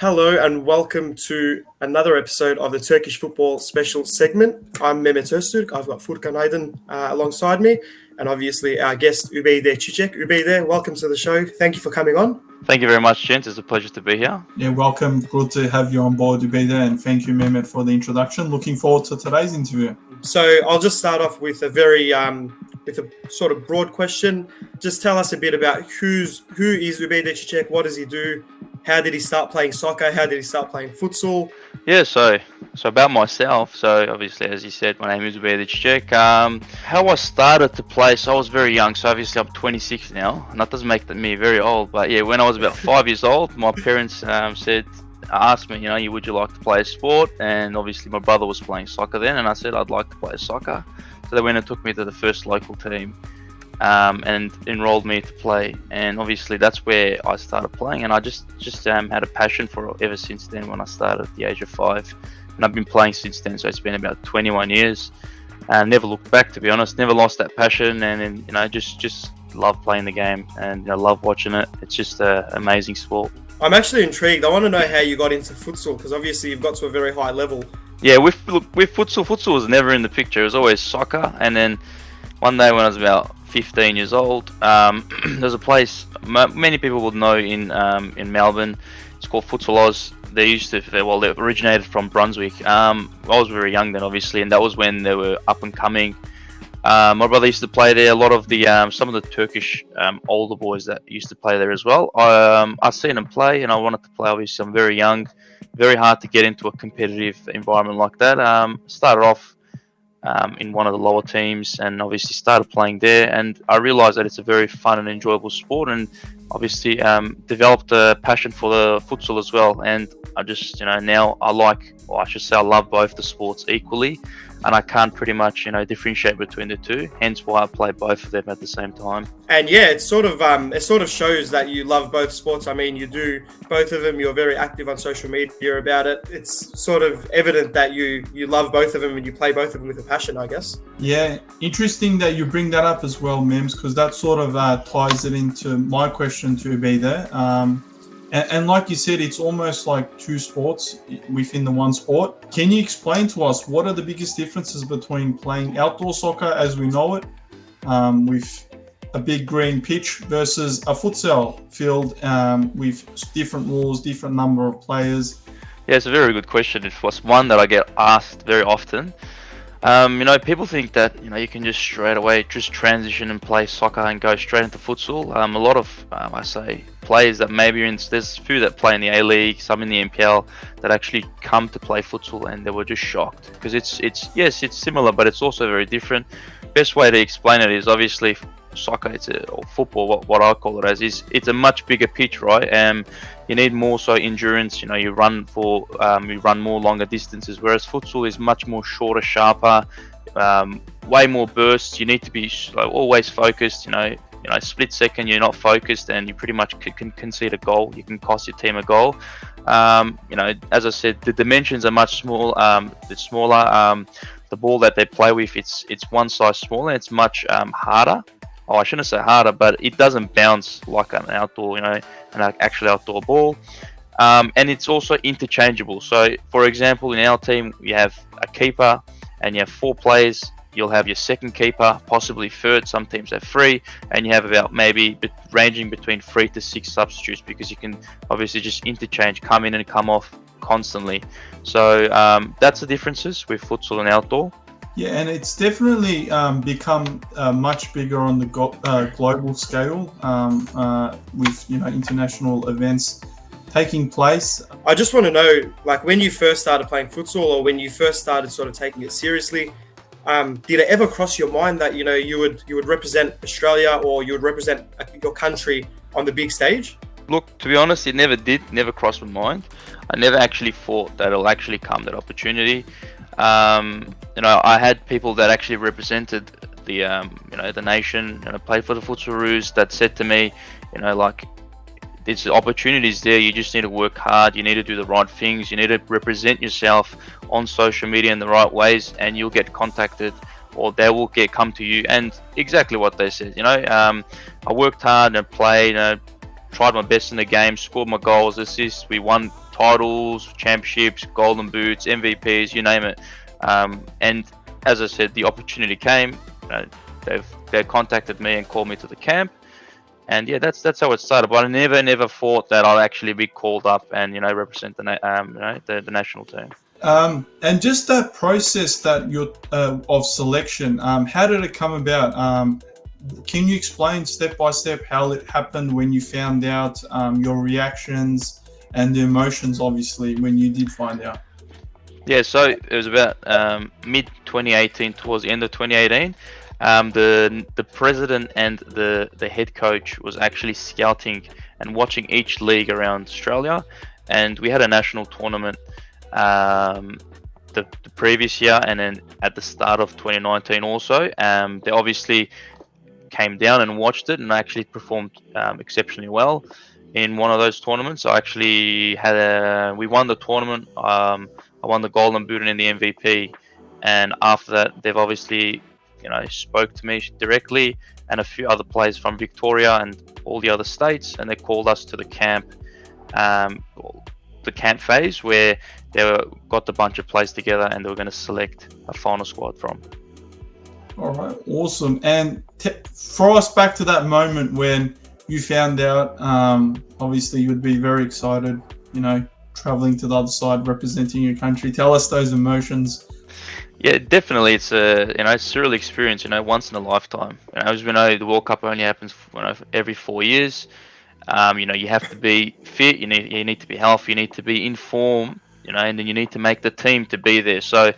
Hello and welcome to another episode of the Turkish football special segment. I'm Mehmet Öztürk. I've got Furkan Aydın alongside me, and obviously our guest Ubeyde Cicek. Ubeyde, welcome to the show. Thank you for coming on. Thank you very much, gents. It's a pleasure to be here. Yeah, welcome. Good to have you on board, Ubeyde, and thank you, Mehmet, for the introduction. Looking forward to today's interview. So I'll just start off with a sort of broad question. Just tell us a bit about who is Ubeyde Cicek? What does he do? How did he start playing soccer? How did he start playing futsal? Yeah, so about myself. So obviously, as you said, my name is Ubeyde Cicek. How I started to play, so I was very young. So obviously, I'm 26 now, and that doesn't make me very old. But yeah, when I was about 5 years old, my parents asked me, would you like to play a sport? And obviously, my brother was playing soccer then, and I said I'd like to play soccer. So they went and took me to the first local team. And enrolled me to play, and obviously that's where I started playing, and I just had a passion for it ever since then when I started at the age of 5, and I've been playing since then. So it's been about 21 years, and never looked back, to be honest. Never lost that passion, and just love playing the game, and love watching it. It's just an amazing sport. I'm actually intrigued. I want to know how you got into futsal, because obviously you've got to a very high level. Yeah, with futsal was never in the picture. It was always soccer, and then one day when I was about 15 years old, there's a place many people would know in Melbourne. It's called Futsal Oz. They originated from Brunswick. I was very young then, obviously, and that was when they were up and coming. My brother used to play there. A lot of the some of the Turkish older boys that used to play there as well. I seen them play, and I wanted to play. Obviously, I'm very young, very hard to get into a competitive environment like that. Started off in one of the lower teams, and obviously started playing there, and I realized that it's a very fun and enjoyable sport, and obviously developed a passion for the futsal as well. And I just now I love both the sports equally, and I can't pretty much differentiate between the two, hence why I play both of them at the same time. And yeah, it sort of shows that you love both sports. I mean, you do both of them. You're very active on social media about it. It's sort of evident that you love both of them and you play both of them with a passion, I guess. Yeah, interesting that you bring that up as well, Mims, because that sort of ties it into my question to Ubeyde. And like you said, it's almost like two sports within the one sport. Can you explain to us what are the biggest differences between playing outdoor soccer as we know it, with a big green pitch, versus a futsal field with different rules, different number of players? Yeah, it's a very good question. It was one that I get asked very often. People think that you can just straight away just transition and play soccer and go straight into futsal. A lot of players that there's a few that play in the A League, some in the NPL, that actually come to play futsal, and they were just shocked because it's similar, but it's also very different. Best way to explain it is obviously soccer, or football, what I call it as, is it's a much bigger pitch, right? You need more so endurance. You run more longer distances, whereas futsal is much more shorter, sharper, way more bursts. You need to be always focused. Split second you're not focused, and you pretty much can concede a goal. You can cost your team a goal. As I said, the dimensions are much smaller. The ball that they play with, it's one size smaller. It's much harder. Oh, I shouldn't say harder, but it doesn't bounce like an outdoor, an actual outdoor ball. And it's also interchangeable. So, for example, in our team, we have a keeper and you have 4 players. You'll have your second keeper, possibly third. Some teams have 3, and you have about maybe ranging between 3 to 6 substitutes, because you can obviously just interchange, come in and come off constantly. So that's the differences with futsal and outdoor. Yeah, and it's definitely become much bigger on the global scale, with international events taking place. I just want to know, when you first started playing futsal, or when you first started sort of taking it seriously, did it ever cross your mind that you would represent Australia, or you would represent your country on the big stage? Look, to be honest, it never crossed my mind. I never actually thought that it'll actually come, that opportunity. I had people that actually represented the nation, played for the Futsaroos, that said to me, there's opportunities there. You just need to work hard. You need to do the right things. You need to represent yourself on social media in the right ways, and you'll get contacted, or they will come to you. And exactly what they said. I worked hard and played. Tried my best in the game, scored my goals, assists. We won titles, championships, golden boots, MVPs, you name it. And as I said, the opportunity came. They contacted me and called me to the camp, and yeah, that's how it started. But I never thought that I'd actually be called up and represent the national team. And just that process that you're of selection, how did it come about? Can you explain step by step how it happened when you found out, your reactions and the emotions, obviously, when you did find out? Yeah, so it was about mid 2018, towards the end of 2018. The president and the head coach was actually scouting and watching each league around Australia, and we had a national tournament the previous year, and then at the start of 2019 also. They obviously came down and watched it, and I actually performed exceptionally well in one of those tournaments. I actually we won the tournament. I won the golden boot and the MVP, and after that, they've obviously spoke to me directly and a few other players from Victoria and all the other states, and they called us to the camp, the camp phase where they got a bunch of players together and they were going to select a final squad from. All right, awesome. And throw us back to that moment when you found out. Obviously, you would be very excited, traveling to the other side, representing your country. Tell us those emotions. Yeah, definitely. It's a surreal experience. Once in a lifetime. As we know, the World Cup only happens every 4 years. You have to be fit. You need to be healthy. You need to be in form. And then you need to make the team to be there. So,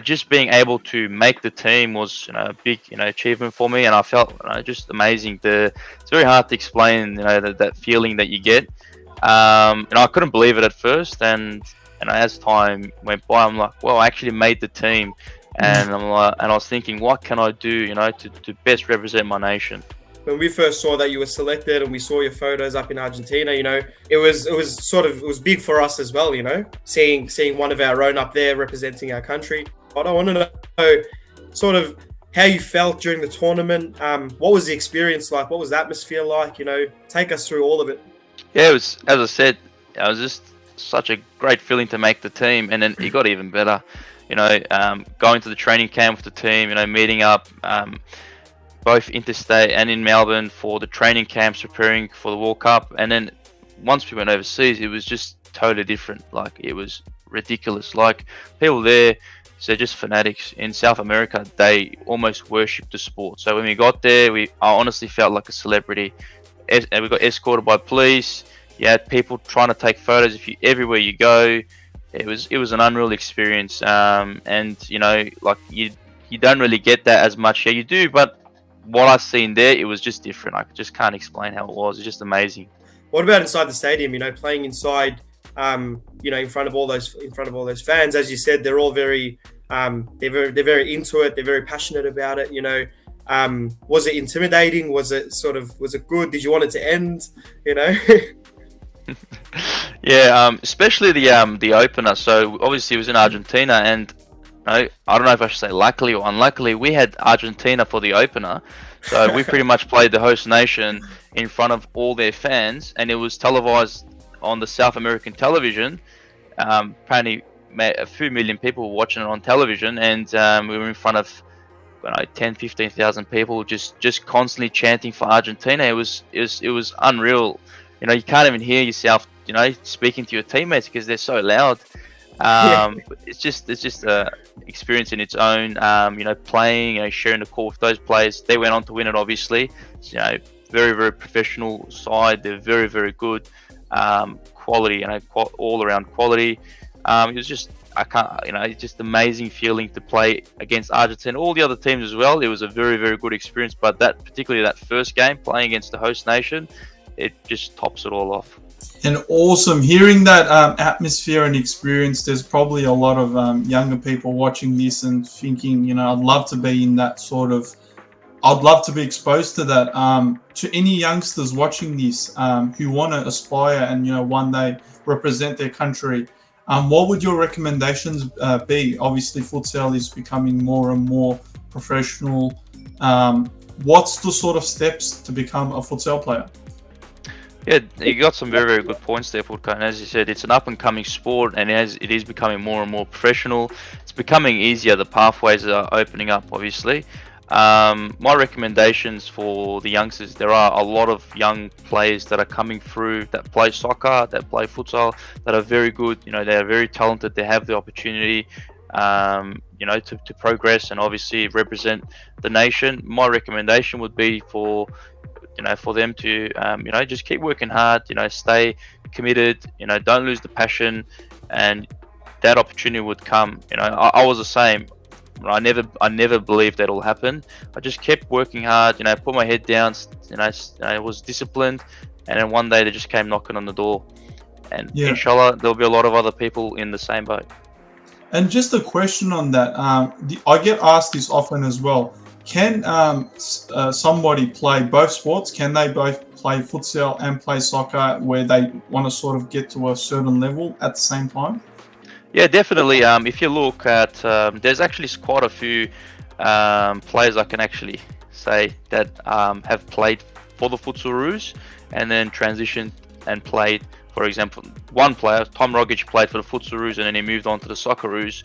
just being able to make the team was a big achievement for me, and I felt just amazing. It's very hard to explain that feeling that you get. I couldn't believe it at first, and as time went by, I'm like, well, I actually made the team, and I was thinking, what can I do, to best represent my nation. When we first saw that you were selected and we saw your photos up in Argentina, it was big for us as well, seeing one of our own up there representing our country. But I want to know sort of how you felt during the tournament. What was the experience like? What was the atmosphere like? Take us through all of it. Yeah, it was, as I said, it was just such a great feeling to make the team, and then it got even better. Going to the training camp with the team, meeting up both interstate and in Melbourne for the training camps, preparing for the World Cup, and then once we went overseas, it was just totally different. Like, it was ridiculous. Like, people there, they're just fanatics. In South America, they almost worship the sport. So when we got there, I honestly felt like a celebrity. We got escorted by police. You had people trying to take photos everywhere you go. It was an unreal experience. And like you don't really get that as much here. You do, but what I've seen there, it was just different. I just can't explain how it was. It's just amazing. What about inside the stadium? Playing inside, in front of all those fans. As you said, they're all very very into it. They're very passionate about it. Was it intimidating? Was it good? Did you want it to end? Yeah, especially the opener. So obviously it was in Argentina, and I don't know if I should say luckily or unluckily, we had Argentina for the opener. So we pretty much played the host nation in front of all their fans, and it was televised on the South American television. Apparently a few million people were watching it on television, and we were in front of 10,000-15,000 people just constantly chanting for Argentina. It was unreal. You can't even hear yourself speaking to your teammates because they're so loud. It's just a experience in its own. Playing, sharing the court with those players. They went on to win it, obviously. Very, very professional side. They're very, very good. Quality, all around quality. It was just, it's just amazing feeling to play against Argentina. All the other teams as well. It was a very, very good experience. But particularly that first game, playing against the host nation, it just tops it all off. And awesome. Hearing that atmosphere and experience, there's probably a lot of younger people watching this and thinking, I'd love to be in that I'd love to be exposed to that. To any youngsters watching this who want to aspire and, one day represent their country, what would your recommendations be? Obviously, futsal is becoming more and more professional. What's the sort of steps to become a futsal player? Yeah, you got some very, very good points there, Putka. And as you said, it's an up and coming sport, and it is becoming more and more professional. It's becoming easier. The pathways are opening up, obviously. My recommendations for the youngsters: there are a lot of young players that are coming through that play soccer, that play futsal, that are very good. They are very talented. They have the opportunity, to progress and obviously represent the nation. My recommendation would be for them to just keep working hard, stay committed, don't lose the passion, and that opportunity would come. I was the same. I never believed that'll happen. I just kept working hard, put my head down, I was disciplined, and then one day they just came knocking on the door, and Yeah. inshallah there'll be a lot of other people in the same boat. And just a question on that. I get asked this often as well. Can somebody play both sports? Can they both play futsal and play soccer where they want to sort of get to a certain level at the same time? Yeah, definitely. If you look at, there's actually quite a few players I can actually say that have played for the Futsaroos and then transitioned and played. For example, one player, Tom Rogic, played for the Futsaroos and then he moved on to the Socceroos.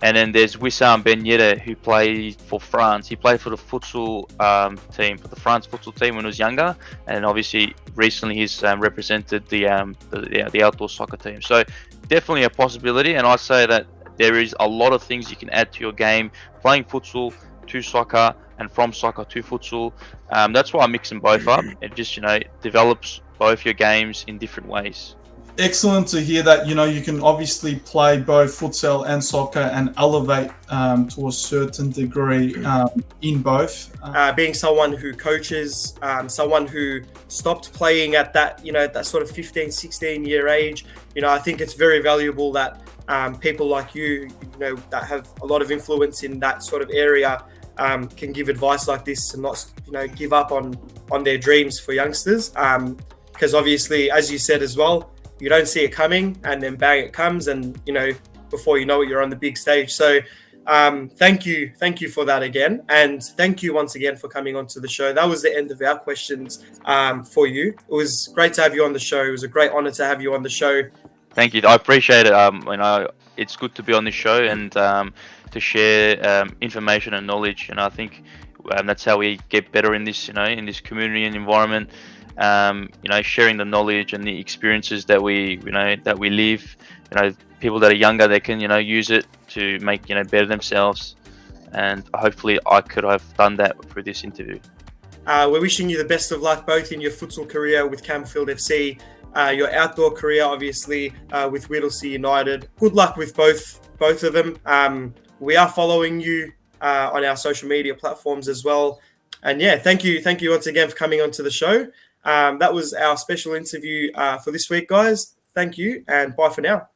And then there's Wissam Ben Yedder, who played for France. He played for the futsal team, for the France futsal team when he was younger, and obviously recently he's represented the outdoor soccer team. So definitely a possibility, and I say that there is a lot of things you can add to your game, playing futsal to soccer and from soccer to futsal. That's why I'm mixing both up. It just develops both your games in different ways. Excellent to hear that, you can obviously play both futsal and soccer and elevate to a certain degree in both. Being someone who coaches, someone who stopped playing at that sort of 15, 16-year age, I think it's very valuable that people like you that have a lot of influence in that sort of area can give advice like this and not give up on their dreams for youngsters. Because obviously, as you said as well, you don't see it coming, and then bang, it comes, and before you know it, you're on the big stage. So thank you for that again, and thank you once again for coming onto the show. That was the end of our questions for you. It was great to have you on the show. It was a great honor to have you on the show. Thank you. I appreciate it. It's good to be on this show and to share information and knowledge. I think that's how we get better in this, in this community and environment. Sharing the knowledge and the experiences that we live. People that are younger, they can use it to make better themselves, and hopefully I could have done that through this interview. We're wishing you the best of luck both in your futsal career with Campfield FC, your outdoor career obviously with Whittlesea United. Good luck with both of them. We are following you on our social media platforms as well, and yeah, thank you once again for coming onto the show. That was our special interview for this week, guys. Thank you, and bye for now.